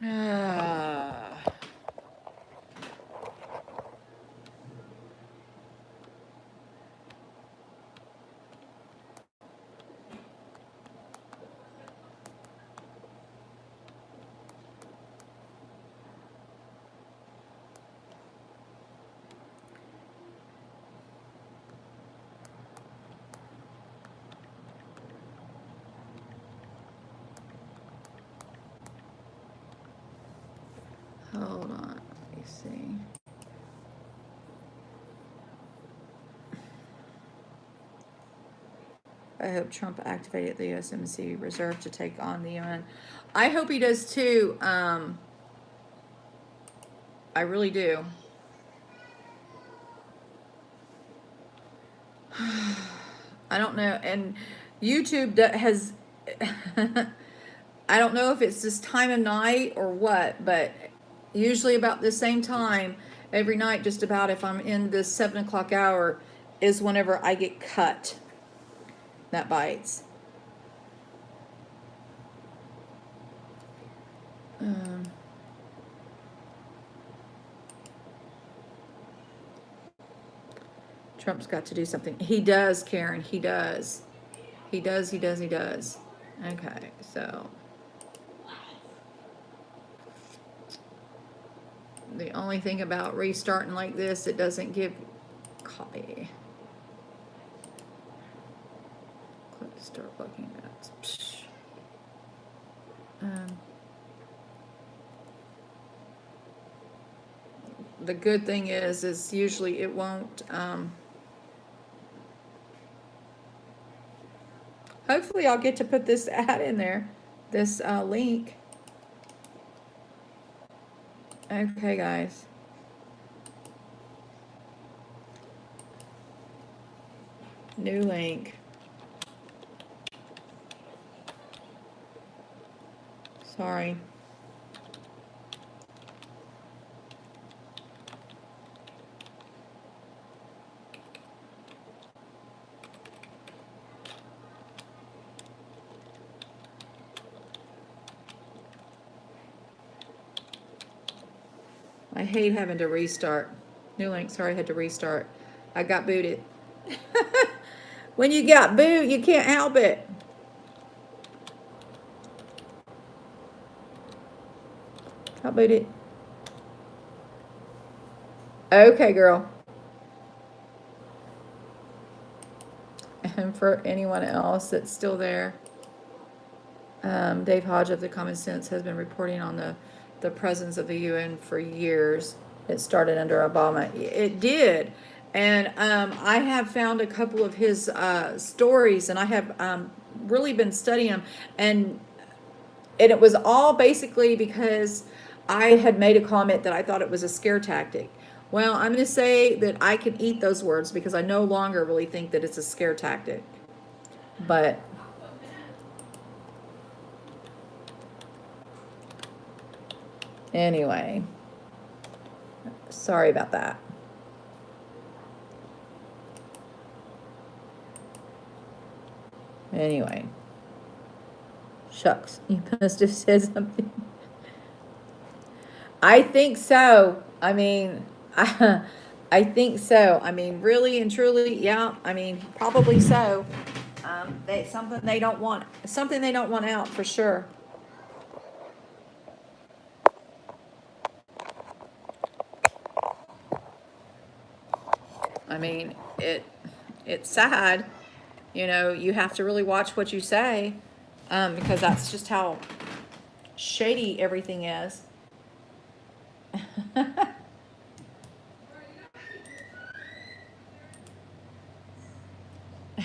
Ah. Hold on, let me see. I hope Trump activated the U.S. Embassy reserve to take on the UN. I hope he does too. I really do. I don't know. And YouTube has, I don't know if it's this time of night or what, but usually about the same time every night, just about if I'm in this 7 o'clock hour, is whenever I get cut. That bites. Um, Trump's got to do something. He does, Karen. He does. He does. He does. He does. Okay, so the only thing about restarting like this, it doesn't give copy. Click start looking at. The good thing is usually it won't. Hopefully, I'll get to put this ad in there, this link. Okay, guys. New link. Sorry. I hate having to restart. New link. Sorry, I had to restart. I got booted. When you got boot, you can't help it. Got booted. Okay, girl. And for anyone else that's still there, Dave Hodge of the Common Sense has been reporting on the presence of the UN for years. It started under Obama. It did. And I have found a couple of his stories, and I have really been studying them. And it was all basically because I had made a comment that I thought it was a scare tactic. Well, I'm going to say that I can eat those words because I no longer really think that it's a scare tactic. But anyway, sorry about that. Anyway, shucks, you must have said something. I think so. I mean, I think so. I mean, really and truly, yeah. I mean, probably so. Something they don't want out for sure. I mean, it's sad. You know, you have to really watch what you say, because that's just how shady everything is.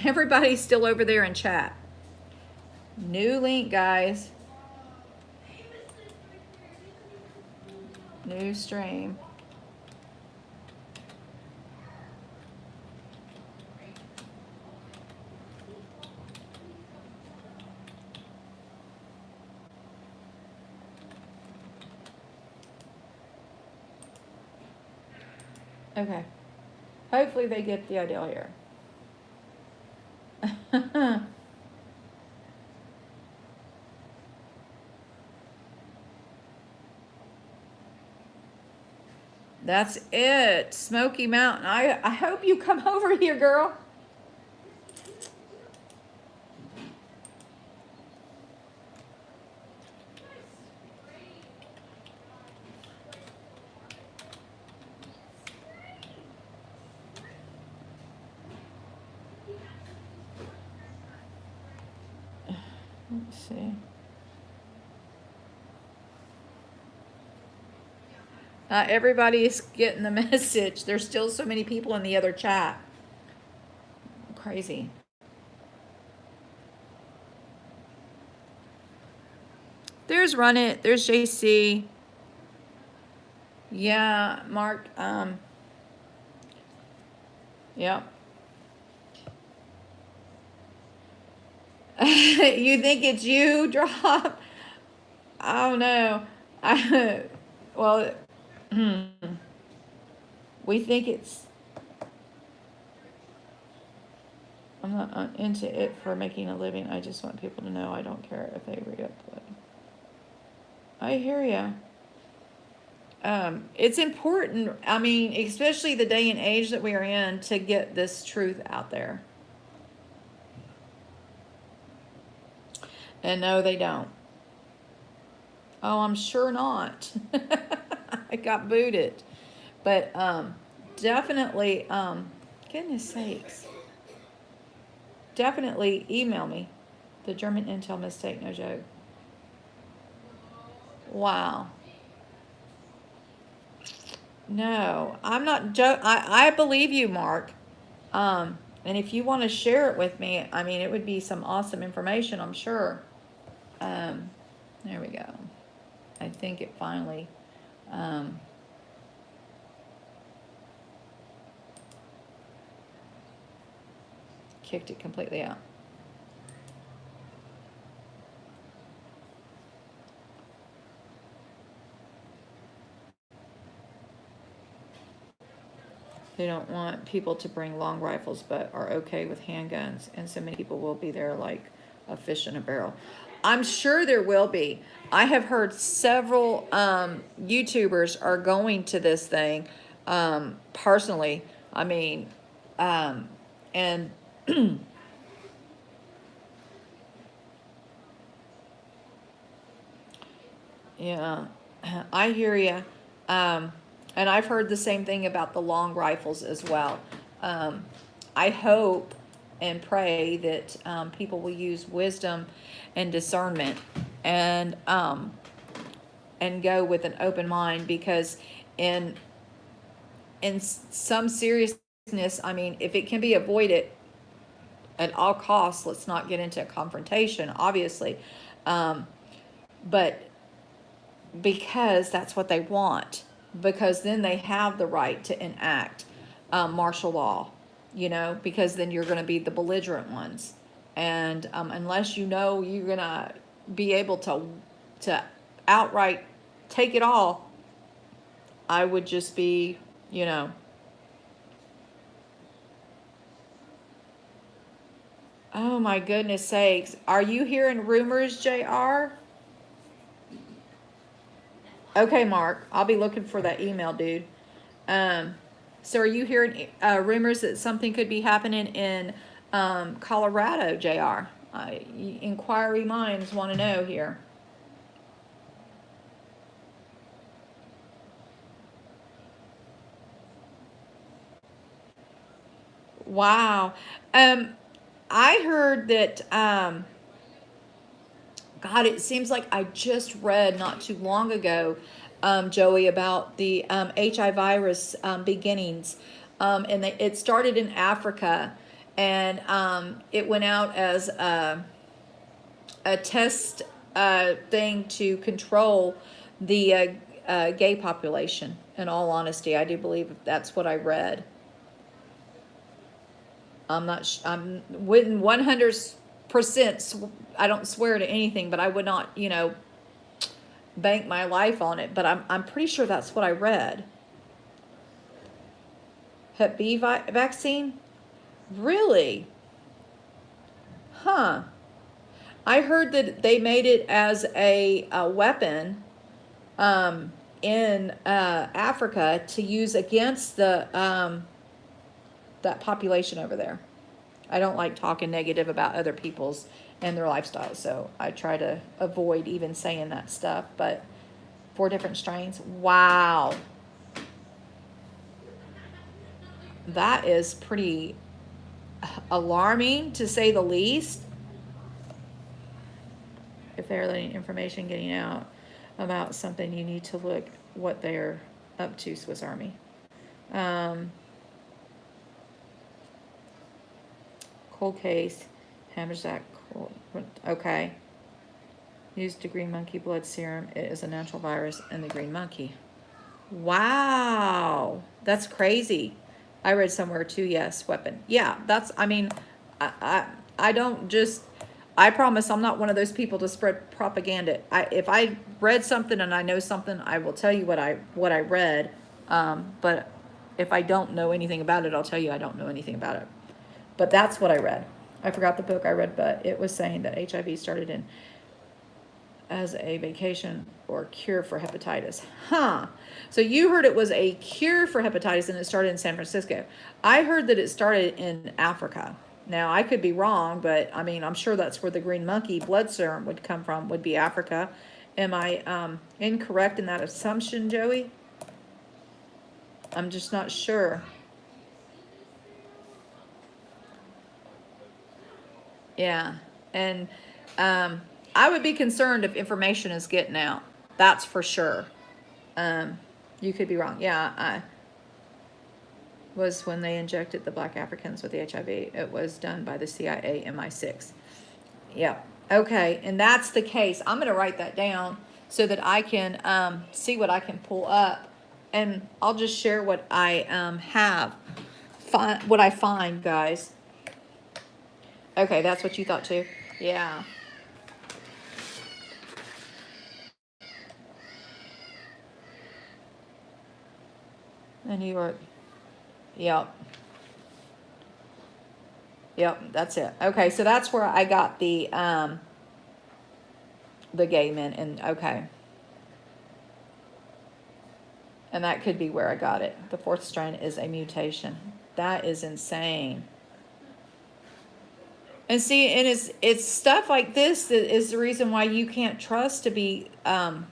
Everybody's still over there in chat. New link, guys. New stream. Okay. Hopefully they get the idea here. That's it. Smoky Mountain. I hope you come over here, girl. Let's see. Everybody's getting the message. There's still so many people in the other chat. Crazy. There's Run It. There's JC. Yeah, Mark. Yep. You think it's you, Drop? Oh no. Well, we think it's. I'm not into it for making a living. I just want people to know I don't care if they re-upload. I hear ya. It's important. I mean, especially the day and age that we are in, to get this truth out there. And no, they don't. Oh, I'm sure not. I got booted. But definitely, goodness sakes. Definitely email me. The German intel mistake, no joke. Wow. No, I'm not I believe you, Mark. And if you want to share it with me, I mean, it would be some awesome information, I'm sure. There we go. I think it finally, kicked it completely out. They don't want people to bring long rifles, but are okay with handguns. And so many people will be there like a fish in a barrel. I'm sure there will be. I have heard several YouTubers are going to this thing personally. I mean, and yeah, I hear you. And I've heard the same thing about the long rifles as well. I hope and pray that people will use wisdom and discernment and go with an open mind, because in some seriousness, I mean, if it can be avoided at all costs, let's not get into a confrontation, obviously. But because that's what they want, because then they have the right to enact martial law, because then you're going to be the belligerent ones. And unless you know you're going to be able to outright take it all, I would just be, oh my goodness sakes. Are you hearing rumors, JR? Okay, Mark, I'll be looking for that email, dude. So are you hearing rumors that something could be happening in Colorado, JR? Inquiry minds want to know here. Wow. I heard that, God, it seems like I just read not too long ago, Joey, about the HI virus beginnings. And it started in Africa, and it went out as a test thing to control the gay population. In all honesty, I do believe that's what I read. I'm not. I'm wouldn't 100%. I don't swear to anything, but I would not, bank my life on it. But I'm pretty sure that's what I read. Hep B vaccine, really? Huh. I heard that they made it as a weapon, in Africa to use against the that population over there. I don't like talking negative about other people's and their lifestyles, so I try to avoid even saying that stuff. But 4 different strains. Wow. That is pretty alarming, to say the least. If they're letting information getting out about something, you need to look what they're up to, Swiss Army. Cold case, Hammersack, okay. Used the green monkey blood serum. It is a natural virus in the green monkey. Wow, that's crazy. I read somewhere too, yes, weapon. Yeah, that's, I mean, I don't just, I promise I'm not one of those people to spread propaganda. If I read something and I know something, I will tell you what I read. But if I don't know anything about it, I'll tell you I don't know anything about it. But that's what I read. I forgot the book I read, but it was saying that HIV started in as a vacation or cure for hepatitis. Huh. So you heard it was a cure for hepatitis and it started in San Francisco. I heard that it started in Africa. Now, I could be wrong, but I mean, I'm sure that's where the green monkey blood serum would come from, would be Africa. Am I incorrect in that assumption, Joey? I'm just not sure. Yeah. And I would be concerned if information is getting out. That's for sure. You could be wrong. Yeah, I was when they injected the black Africans with the HIV. It was done by the CIA MI6. Yeah. Okay, and that's the case. I'm going to write that down so that I can see what I can pull up, and I'll just share what I have, what I find, guys. Okay, that's what you thought too. Yeah. In New York. Yep. Yep, that's it. Okay, so that's where I got the gay men, and okay. And that could be where I got it. The 4th strain is a mutation. That is insane. And see, and it's stuff like this that is the reason why you can't trust to be V'd.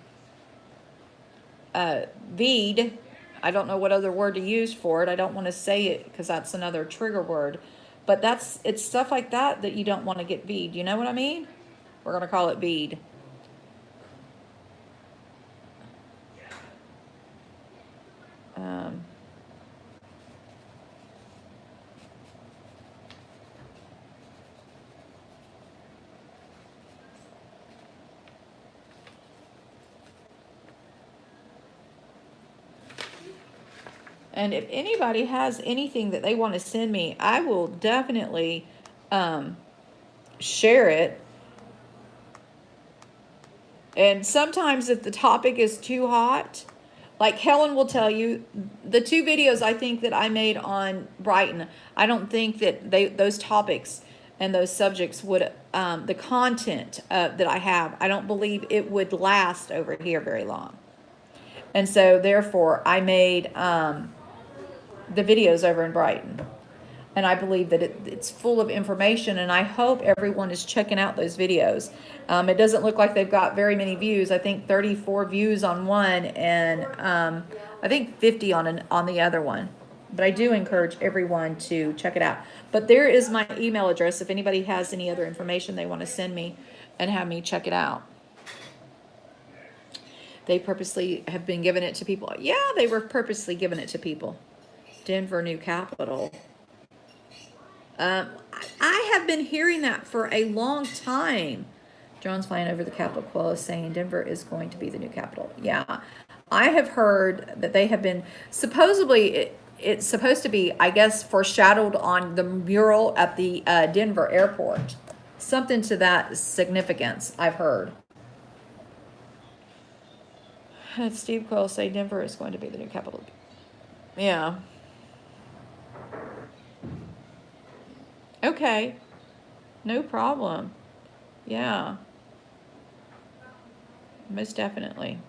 I don't know what other word to use for it. I don't want to say it because that's another trigger word. But it's stuff like that that you don't want to get V'd. You know what I mean? We're going to call it V'd. And if anybody has anything that they want to send me, I will definitely share it. And sometimes if the topic is too hot, like Helen will tell you, the 2 videos I think that I made on Brighton, I don't think that those topics and those subjects would, the content that I have, I don't believe it would last over here very long. And so therefore I made the videos over in Brighton. And I believe that it's full of information, and I hope everyone is checking out those videos. It doesn't look like they've got very many views. I think 34 views on one, and I think 50 on the other one. But I do encourage everyone to check it out. But there is my email address if anybody has any other information they want to send me and have me check it out. They purposely have been giving it to people. Yeah, they were purposely giving it to people. Denver, new capital. I have been hearing that for a long time. John's flying over the Capitol Quo saying Denver is going to be the new capital. Yeah, I have heard that they have been supposedly, it's supposed to be, I guess, foreshadowed on the mural at the Denver airport. Something to that significance, I've heard. And Steve Quill say Denver is going to be the new capital. Yeah. Okay. No problem. Yeah. Most definitely.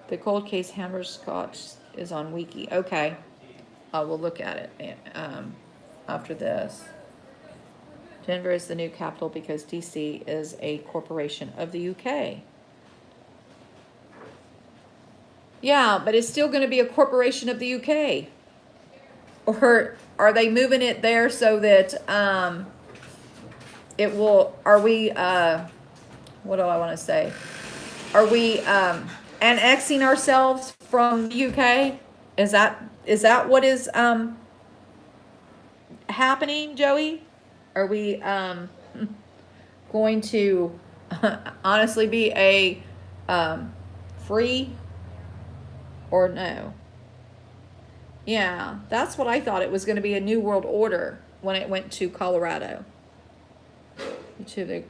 The cold case Hammerscotch is on Wiki. Okay. I will look at it after this. Denver is the new capital because DC is a corporation of the UK. Yeah, but it's still going to be a corporation of the UK. Or are they moving it there so that it will, are we, what do I want to say? Are we annexing ourselves from the UK? Is that what is happening, Joey? Are we going to honestly be a free or no? Yeah, that's what I thought. It was going to be a new world order when it went to Colorado. To the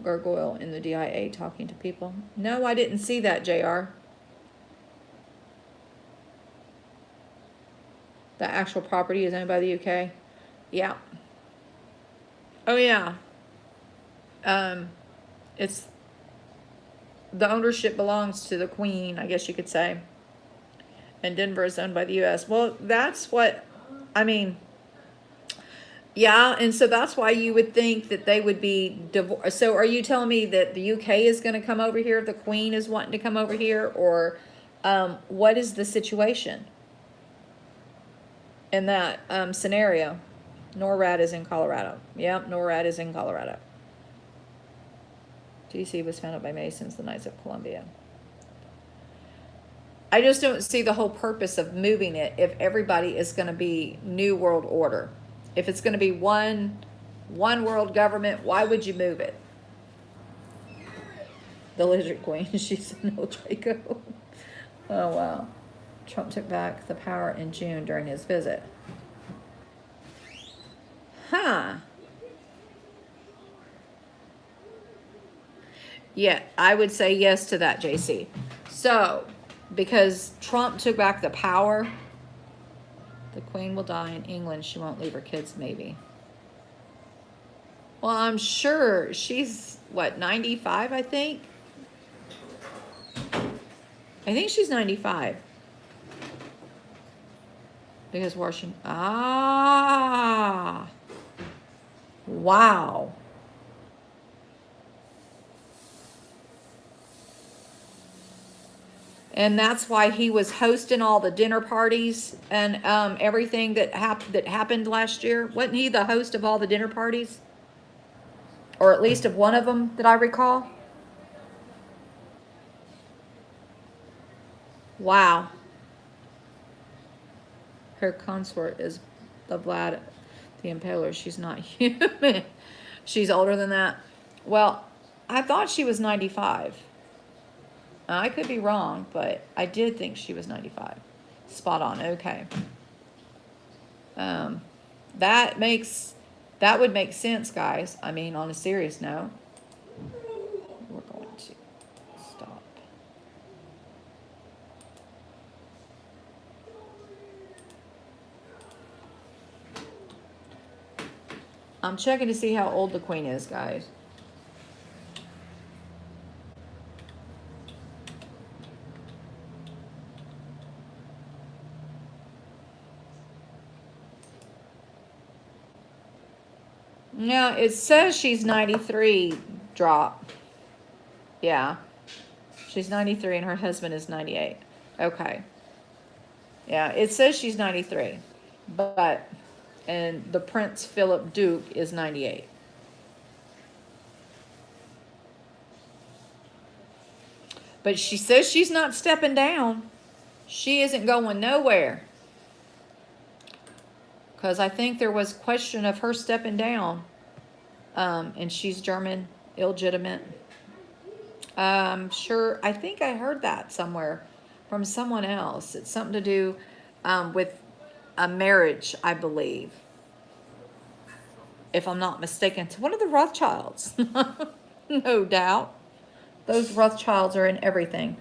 gargoyle in the DIA talking to people. No, I didn't see that, JR. The actual property is owned by the UK. Yeah. Oh yeah. It's the ownership belongs to the Queen, I guess you could say. And Denver is owned by the US. Well, that's what I mean. Yeah, and so that's why you would think that they would be divorced. So are you telling me that the UK is going to come over here? The Queen is wanting to come over here? Or what is the situation in that scenario? NORAD is in Colorado. Yep, NORAD is in Colorado. DC was founded by Masons, the Knights of Columbia. I just don't see the whole purpose of moving it if everybody is going to be New World Order. If it's going to be one world government, why would you move it? The Lizard Queen, she's an El Draco. Oh, wow. Trump took back the power in June during his visit. Huh. Yeah, I would say yes to that, JC. So, because Trump took back the power, the Queen will die in England. She won't leave her kids, maybe. Well, I'm sure she's, what, 95, I think? I think she's 95. Because Washington... Ah! Wow. And that's why he was hosting all the dinner parties and everything that happened last year. Wasn't he the host of all the dinner parties? Or at least of one of them that I recall? Wow. Her consort is the Vlad the Impaler. She's not human. She's older than that. Well, I thought she was 95. I could be wrong, but I did think she was 95. Spot on. Okay. That would make sense, guys. I mean, on a serious note. We're going to stop. I'm checking to see how old the Queen is, guys. No, it says she's 93, drop. Yeah. She's 93 and her husband is 98. Okay. Yeah, it says she's 93. But, and the Prince Philip Duke is 98. But she says she's not stepping down. She isn't going nowhere. Because I think there was question of her stepping down. And she's German, illegitimate. Sure, I think I heard that somewhere from someone else. It's something to do with a marriage, I believe. If I'm not mistaken, to one of the Rothschilds. No doubt. Those Rothschilds are in everything.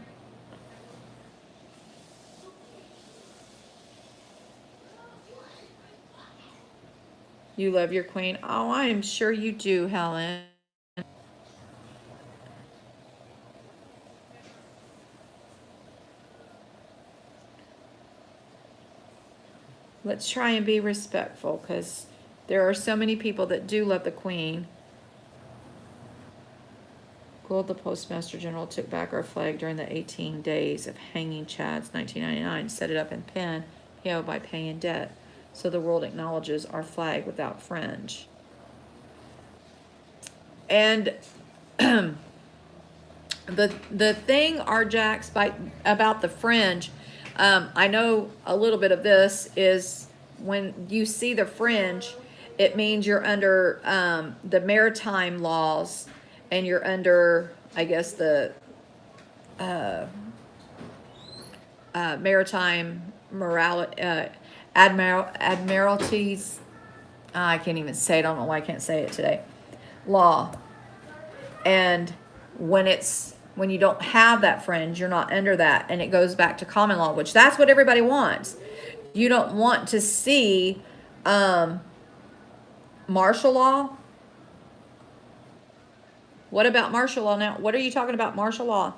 You love your queen. Oh, I am sure you do, Helen. Let's try and be respectful, because there are so many people that do love the Queen. Gould, the Postmaster General, took back our flag during the 18 days of hanging Chads, 1999, set it up in Penn, PO by paying debt. So the world acknowledges our flag without fringe. And the thing, Arjax, about the fringe, I know a little bit of this is when you see the fringe, it means you're under the maritime laws, and you're under, I guess, the maritime admiralties. I can't even say it. I don't know why I can't say it today. Law. And when you don't have that fringe, you're not under that, and it goes back to common law, which that's what everybody wants. You don't want to see martial law. What about martial law now? What are you talking about martial law?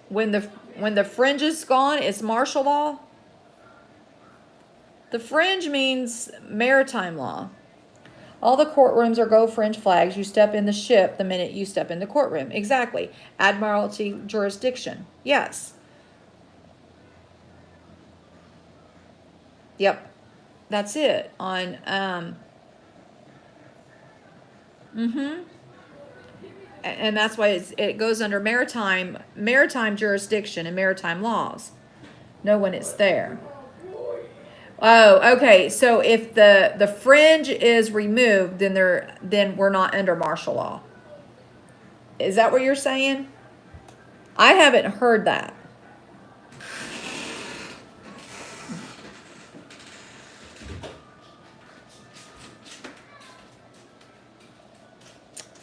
When the fringe is gone, it's martial law. The fringe means maritime law. All the courtrooms are go fringe flags. You step in the ship the minute you step in the courtroom. Exactly. Admiralty jurisdiction. Yes. Yep. That's it. On and that's why it goes under maritime jurisdiction and maritime laws. Know when it's there. Oh, okay. So if the fringe is removed, then we're not under martial law. Is that what you're saying? I haven't heard that.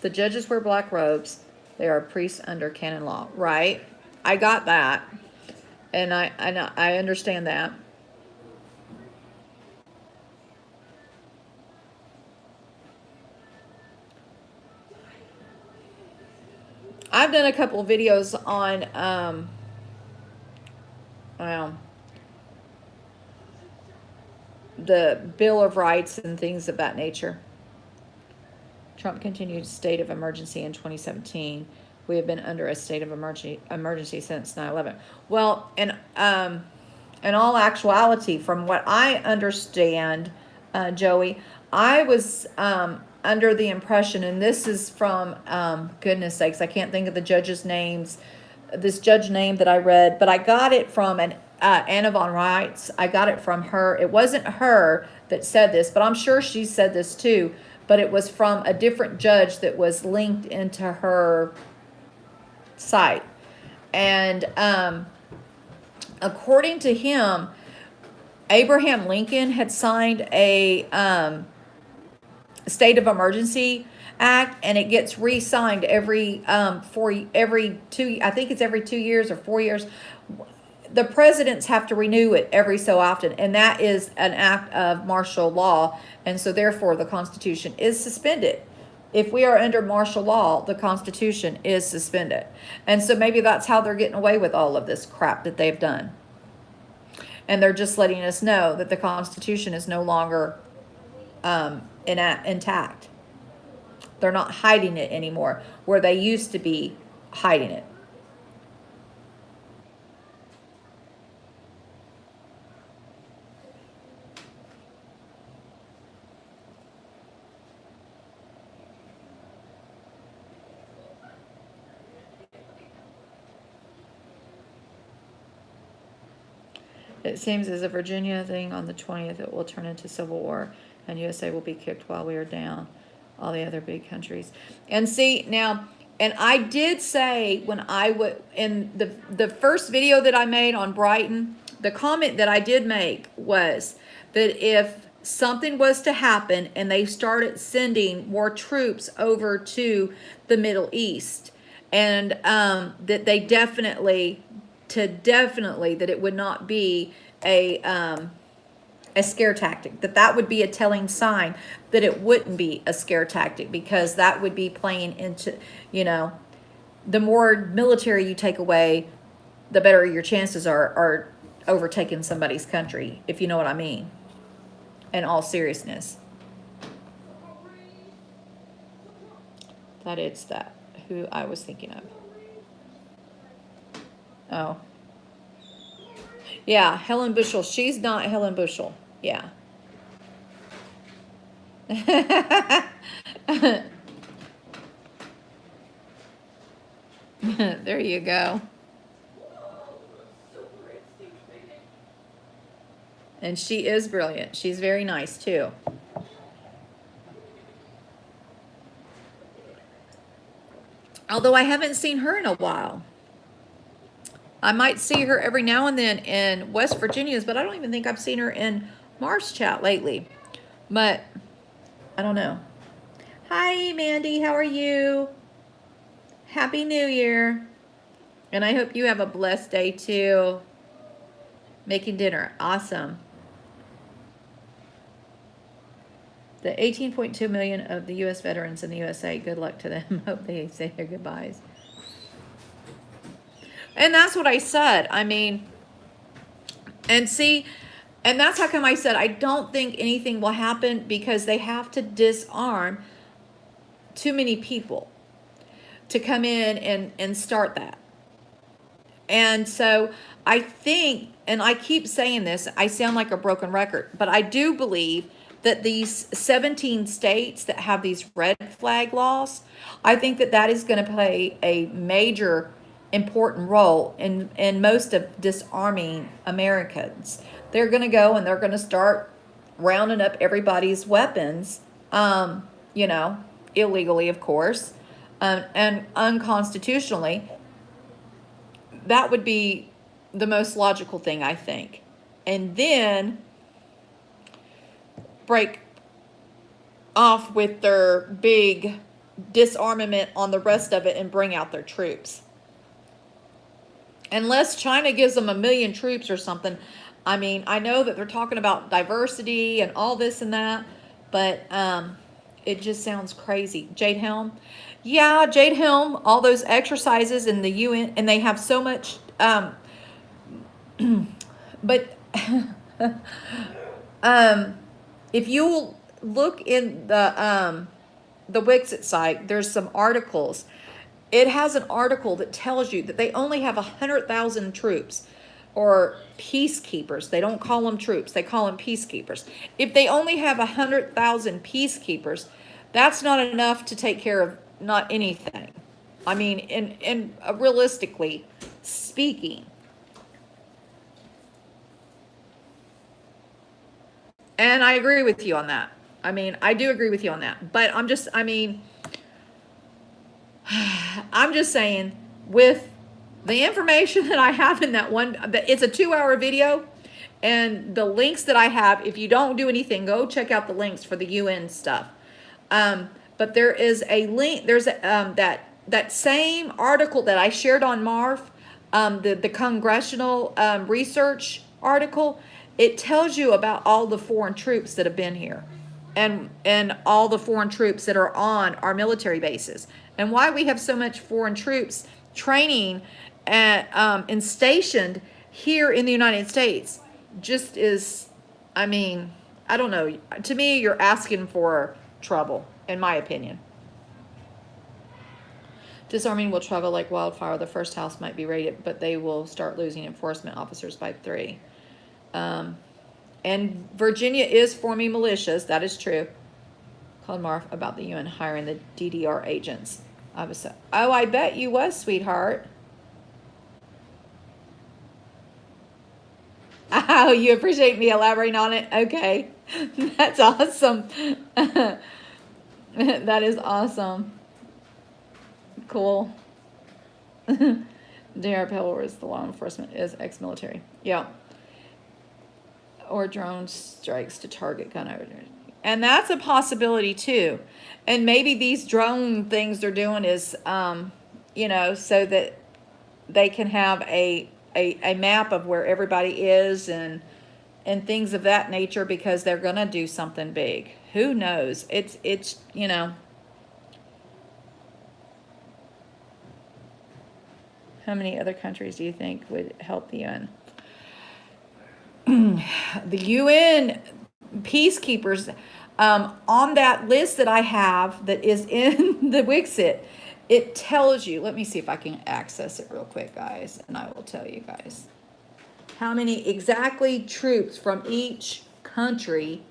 The judges wear black robes. They are priests under canon law. Right. I got that. And I understand that. I've done a couple of videos on the Bill of Rights and things of that nature. Trump continued state of emergency in 2017. We have been under a state of emergency since 9/11. Well, in all actuality, from what I understand, Joey, I was under the impression, and this is from goodness sakes, I can't think of the judges' names, this judge name that I read, but I got it from Anna von Reitz. I got it from her. It wasn't her that said this, but I'm sure she said this too. But it was from a different judge that was linked into her site. And according to him, Abraham Lincoln had signed a state of emergency act, and it gets re-signed every 2, I think it's every 2 years or 4 years. The presidents have to renew it every so often, and that is an act of martial law, and so therefore the Constitution is suspended. If we are under martial law, the Constitution is suspended. And so maybe that's how they're getting away with all of this crap that they've done. And they're just letting us know that the Constitution is no longer intact. They're not hiding it anymore, where they used to be hiding it. It seems as a Virginia thing on the 20th, it will turn into civil war, and USA will be kicked while we are down all the other big countries. And see, now, and I did say when I would, in the first video that I made on Brighton, the comment that I did make was that if something was to happen and they started sending more troops over to the Middle East, and that they definitely that it would not be a scare tactic, that would be a telling sign that it wouldn't be a scare tactic, because that would be playing into, the more military you take away, the better your chances are overtaken somebody's country, if you know what I mean, in all seriousness. That it's that who I was thinking of. Oh. Yeah, Helen Bushell. She's not Helen Bushell. Yeah. There you go. And she is brilliant. She's very nice too. Although I haven't seen her in a while. I might see her every now and then in West Virginia's, but I don't even think I've seen her in Mars Chat lately. But I don't know. Hi, Mandy. How are you? Happy New Year. And I hope you have a blessed day too. Making dinner. Awesome. The 18.2 million of the U.S. veterans in the USA, good luck to them. Hope they say their goodbyes. And that's what I said. I mean, and see, and that's how come I said I don't think anything will happen, because they have to disarm too many people to come in and start that. And so I think, and I keep saying this, I sound like a broken record, but I do believe that these 17 states that have these red flag laws, I think that that is going to play a major important role in most of disarming Americans. They're going to go and they're going to start rounding up everybody's weapons, you know, illegally, of course, and unconstitutionally. That would be the most logical thing, I think. And then break off with their big disarmament on the rest of it and bring out their troops. Unless China gives them 1 million troops or something. I mean, I know that they're talking about diversity and all this and that, but it just sounds crazy. Jade Helm. Yeah, Jade Helm, all those exercises in the UN, and they have so much, but if you look in the Wixit site, there's some articles. It has an article that tells you that they only have 100,000 troops, or peacekeepers. They don't call them troops. They call them peacekeepers. If they only have 100,000 peacekeepers, that's not enough to take care of not anything. I mean, in realistically speaking. And I agree with you on that. I mean, I do agree with you on that. But I'm just saying, with the information that I have in that one, it's a 2-hour video, and the links that I have, if you don't do anything, go check out the links for the UN stuff. But there is a link, there's that same article that I shared on Marv, the congressional research article. It tells you about all the foreign troops that have been here, and all the foreign troops that are on our military bases, and why we have so much foreign troops training at, and stationed here in the United States. Just is, I mean, I don't know. To me, you're asking for trouble, in my opinion. Disarming will travel like wildfire. The first house might be raided, but they will start losing enforcement officers by 3. And Virginia is forming militias. That is true. Called Marv about the UN hiring the DDR agents. I bet you was, sweetheart. Oh, you appreciate me elaborating on it? Okay. That's awesome. That is awesome. Cool. DR Pebble is the law enforcement, is ex-military. Yeah. Or drone strikes to target gun owners. And that's a possibility too. And maybe these drone things they're doing is, you know, so that they can have a map of where everybody is, and things of that nature, because they're going to do something big. Who knows? It's, you know. How many other countries do you think would help the UN? the UN peacekeepers, on that list that I have that is in the Wixit, it tells you, let me see if I can access it real quick, guys, and I will tell you guys how many exactly troops from each country.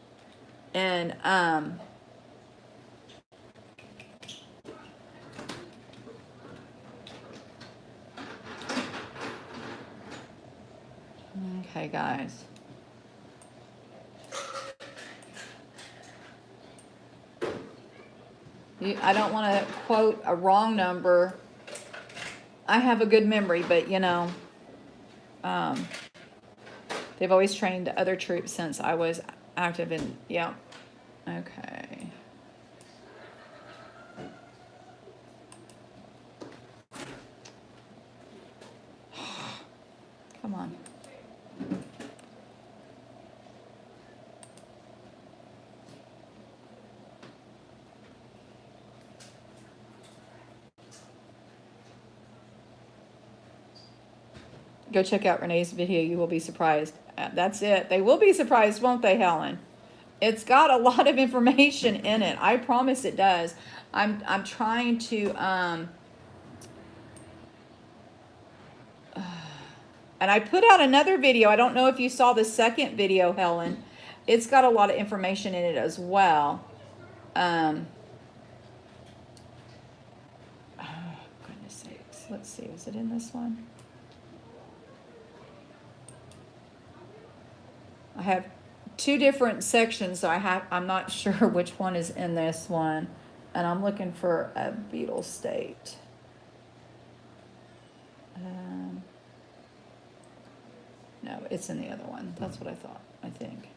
And okay, guys. I don't want to quote a wrong number. I have a good memory, but they've always trained other troops since I was active in, yeah. Okay. Come on. Go check out Renee's video. You will be surprised. That's it. They will be surprised, won't they, Helen? It's got a lot of information in it. I promise it does. I'm trying to and I put out another video. I don't know if you saw the second video, Helen. It's got a lot of information in it as well. Oh, goodness sakes. Let's see. Is it in this one? I have two different sections, so I'm not sure which one is in this one. And I'm looking for a beetle state. No, it's in the other one. That's what I thought, I think.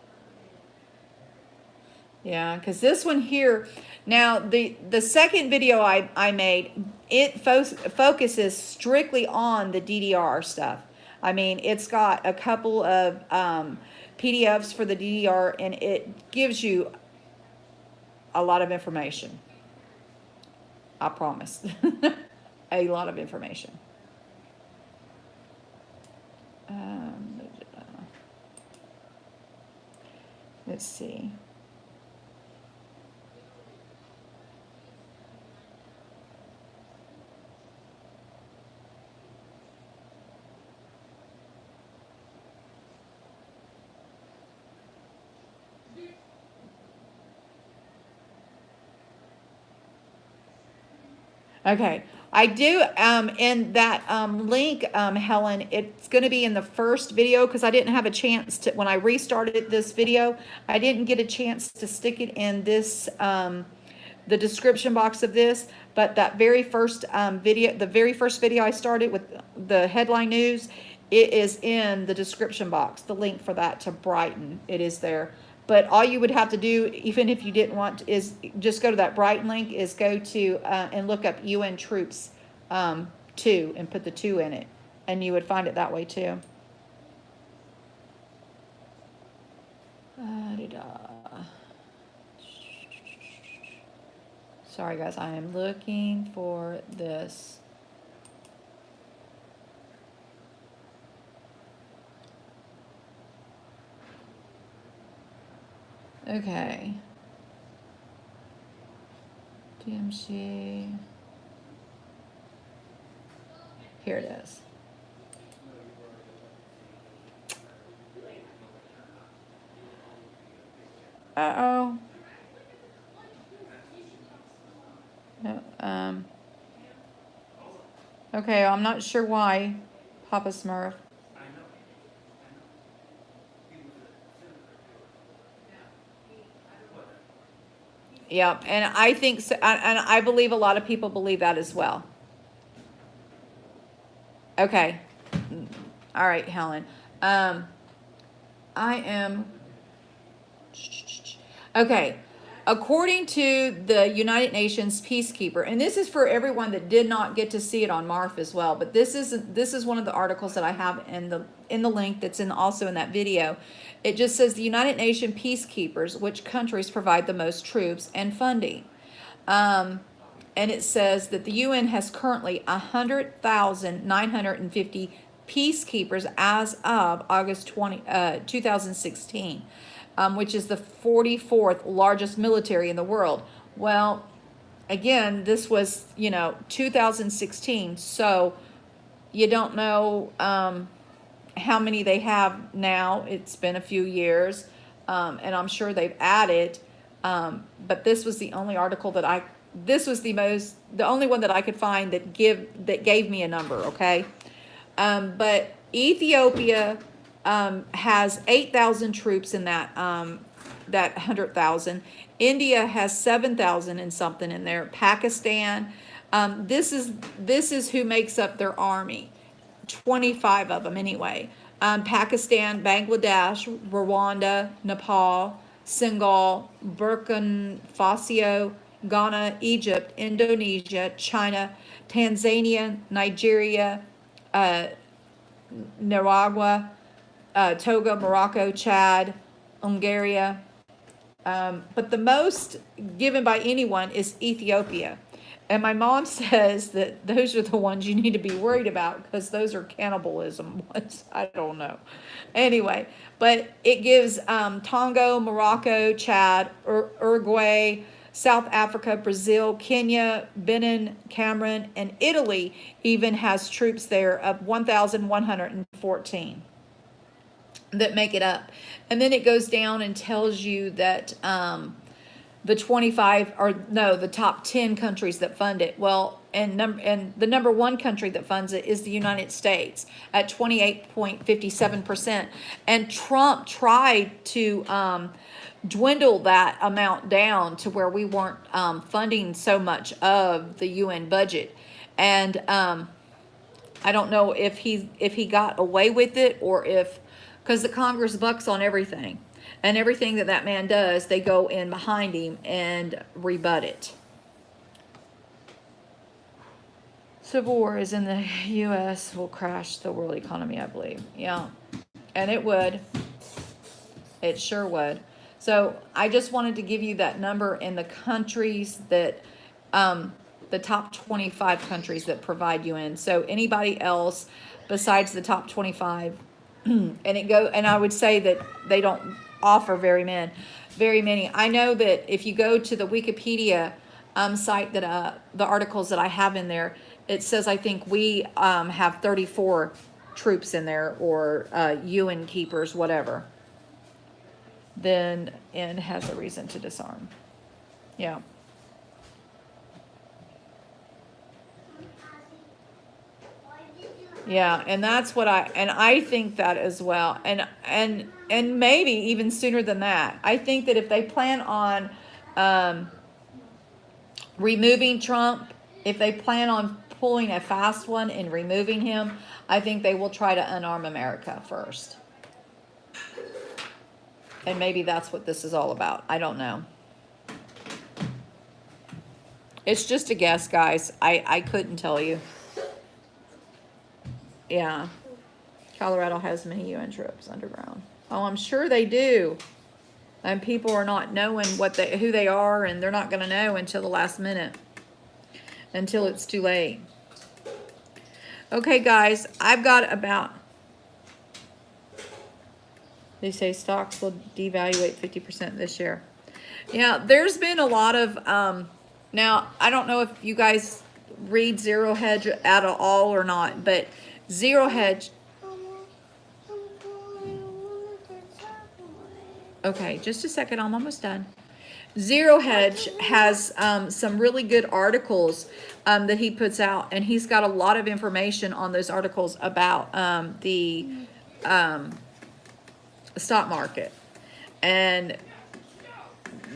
Yeah, because this one here, now the second video I made, it focuses strictly on the DDR stuff. I mean, it's got a couple of PDFs for the DDR, and it gives you a lot of information. I promise. A lot of information. Let's see. Okay, I do, in that link, Helen, it's going to be in the first video because I didn't have a chance to, when I restarted this video, I didn't get a chance to stick it in this, the description box of this, but that very first video, the very first video I started with the headline news, it is in the description box, the link for that to Brighton, it is there. But all you would have to do, even if you didn't want to, is just go to that Brighton link, is go to and look up UN Troops 2 and put the 2 in it. And you would find it that way too. Sorry guys, I am looking for this. Okay. DMC. Here it is. Uh-oh. No, okay, I'm not sure why, Papa Smurf. Yeah, and I think so, and I believe a lot of people believe that as well. Okay. All right, Helen. I am... Okay. According to the United Nations Peacekeeper, and this is for everyone that did not get to see it on MARF as well, but this is one of the articles that I have in the link that's also in that video. It just says the United Nations Peacekeepers, which countries provide the most troops and funding. And it says that the UN has currently 100,950 peacekeepers as of August 2016, which is the 44th largest military in the world. Well, again, this was, 2016, so you don't know how many they have now. It's been a few years, and I'm sure they've added, but this was the only article this was the only one that I could find that gave me a number, okay? But Ethiopia has 8,000 troops in that 100,000. India has 7,000 and something in there. Pakistan, this is who makes up their army. 25 of them anyway. Pakistan, Bangladesh, Rwanda, Nepal, Senegal, Burkina Faso, Ghana, Egypt, Indonesia, China, Tanzania, Nigeria, Nicaragua, Togo, Morocco, Chad, Hungary. But the most given by anyone is Ethiopia. And my mom says that those are the ones you need to be worried about because those are cannibalism ones. I don't know. Anyway, but it gives Tonga, Morocco, Chad, Uruguay, South Africa, Brazil, Kenya, Benin, Cameroon, and Italy even has troops there of 1,114 that make it up. And then it goes down and tells you that the top 10 countries that fund it. Well, and the number one country that funds it is the United States at 28.57%. And Trump tried to dwindle that amount down to where we weren't funding so much of the UN budget. And I don't know if he got away with it or because the Congress bucks on everything. And everything that man does, they go in behind him and rebut it. Civil war is in the U.S. will crash the world economy, I believe. Yeah, and it would. It sure would. So I just wanted to give you that number in the countries that, the top 25 countries that provide UN. So anybody else besides the top 25, and I would say that they don't offer very many. I know that if you go to the Wikipedia site that the articles that I have in there, it says I think we have 34 troops in there or UN keepers, whatever. Then and has a reason to disarm. Yeah. Yeah, and that's what I think that as well. And maybe even sooner than that. I think that if they plan on removing Trump, if they plan on pulling a fast one and removing him, I think they will try to unarm America first. And maybe that's what this is all about. I don't know. It's just a guess, guys. I couldn't tell you. Yeah. Colorado has many UN troops underground. Oh, I'm sure they do. And people are not knowing who they are, and they're not going to know until the last minute. Until it's too late. Okay, guys, I've got about... They say stocks will devaluate 50% this year. Yeah, there's been a lot of... now, I don't know if you guys read Zero Hedge at all or not, but Zero Hedge... Okay, just a second. I'm almost done. Zero Hedge has some really good articles that he puts out, and he's got a lot of information on those articles about the stock market. And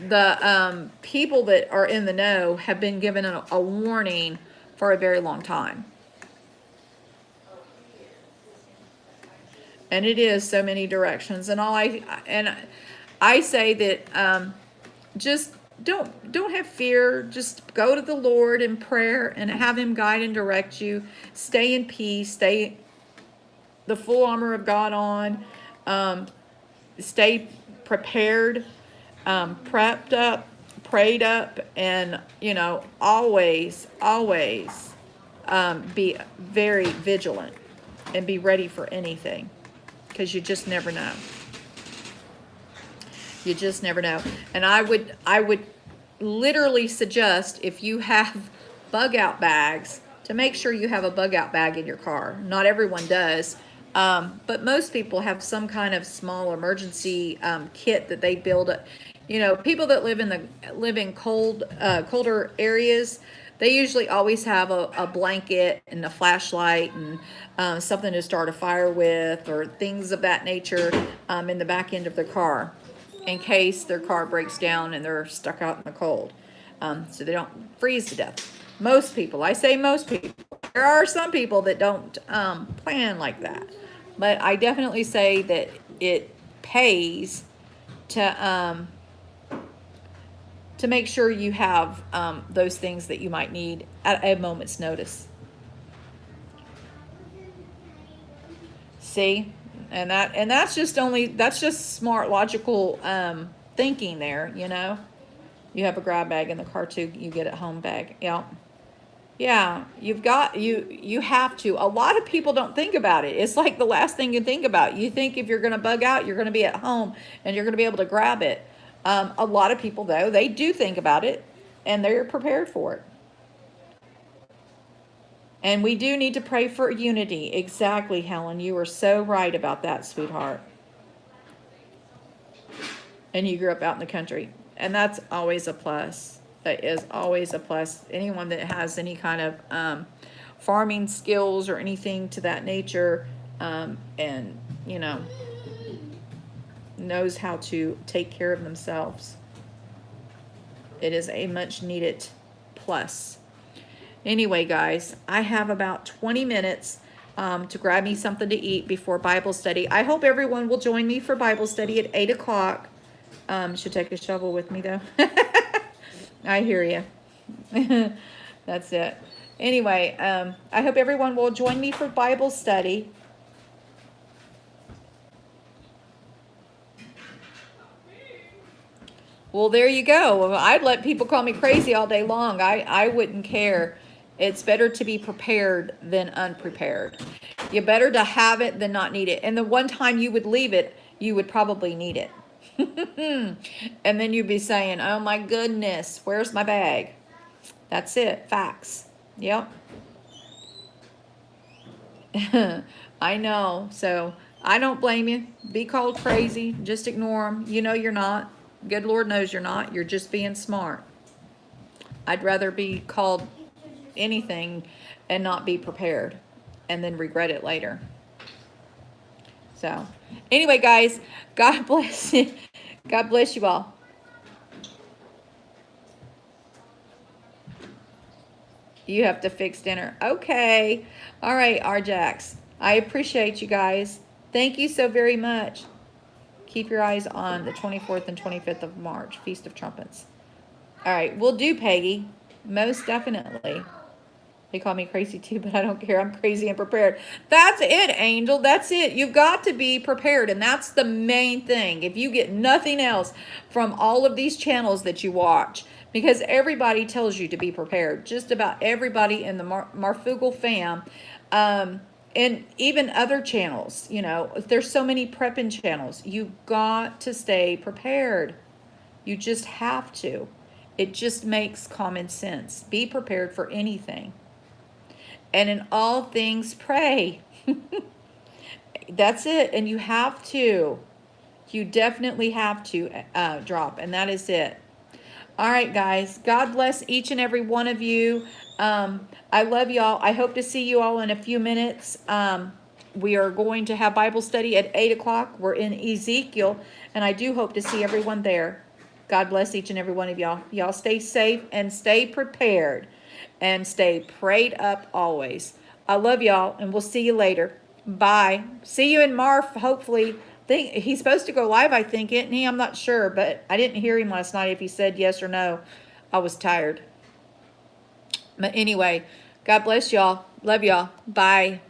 the people that are in the know have been given a warning for a very long time. And it is so many directions. And I say that just don't have fear. Just go to the Lord in prayer and have him guide and direct you. Stay in peace. Stay the full armor of God on. Stay prepared, prepped up, prayed up, and always be very vigilant. and be ready for anything, because you just never know. You just never know. And I would literally suggest, if you have bug out bags, to make sure you have a bug out bag in your car. Not everyone does, but most people have some kind of small emergency kit that they build. You know, people that live in colder areas, they usually always have a blanket and a flashlight and something to start a fire with, or things of that nature in the back end of their car, in case their car breaks down and they're stuck out in the cold, so they don't freeze to death. Most people, I say most people. There are some people that don't plan like that, but I definitely say that it pays to make sure you have those things that you might need at a moment's notice. See, and that's just smart, logical thinking there. You know, you have a grab bag in the car too. You get a home bag. Yeah, you have to. A lot of people don't think about it. It's like the last thing you think about. You think if you're going to bug out, you're going to be at home and you're going to be able to grab it. A lot of people, though, they do think about it, and they're prepared for it. And we do need to pray for unity. Exactly, Helen. You are so right about that, sweetheart. And you grew up out in the country, and that's always a plus. That is always a plus. Anyone that has any kind of farming skills or anything to that nature, and, you know, knows how to take care of themselves, it is a much needed plus. Anyway, guys, I have about 20 minutes to grab me something to eat before Bible study. I hope everyone will join me for Bible study at 8 o'clock. Should take a shovel with me, though. I hear you. That's it. Anyway, I hope everyone will join me for Bible study. Well, there you go. I'd let people call me crazy all day long. I wouldn't care. It's better to be prepared than unprepared. You're better to have it than not need it. And the one time you would leave it, you would probably need it. And then you'd be saying, oh my goodness, where's my bag? That's it. Facts. Yep. I know. So I don't blame you. Be called crazy. Just ignore them. You know you're not. Good Lord knows you're not. You're just being smart. I'd rather be called anything and not be prepared and then regret it later. So anyway, guys, God bless you. God bless you all. You have to fix dinner. Okay. All right, Arjax. I appreciate you guys. Thank you so very much. Keep your eyes on the 24th and 25th of March, Feast of Trumpets. All right, we'll do, Peggy. Most definitely. They call me crazy too, but I don't care. I'm crazy and prepared. That's it, Angel. That's it. You've got to be prepared, and that's the main thing. If you get nothing else from all of these channels that you watch, because everybody tells you to be prepared. Just about everybody in the Marfugel fam, and even other channels, you know, there's so many prepping channels. You got to stay prepared. You just have to. It just makes common sense. Be prepared for anything. And in all things, pray. That's it. And you have to. You definitely have to drop. And that is it. All right, guys. God bless each and every one of you. I love y'all. I hope to see you all in a few minutes. We are going to have Bible study at 8 o'clock. We're in Ezekiel, and I do hope to see everyone there. God bless each and every one of y'all. Y'all stay safe and stay prepared and stay prayed up always. I love y'all, and we'll see you later. Bye. See you in Marf, hopefully. He's supposed to go live, I think, isn't he? I'm not sure, but I didn't hear him last night if he said yes or no. I was tired. But anyway, God bless y'all. Love y'all. Bye.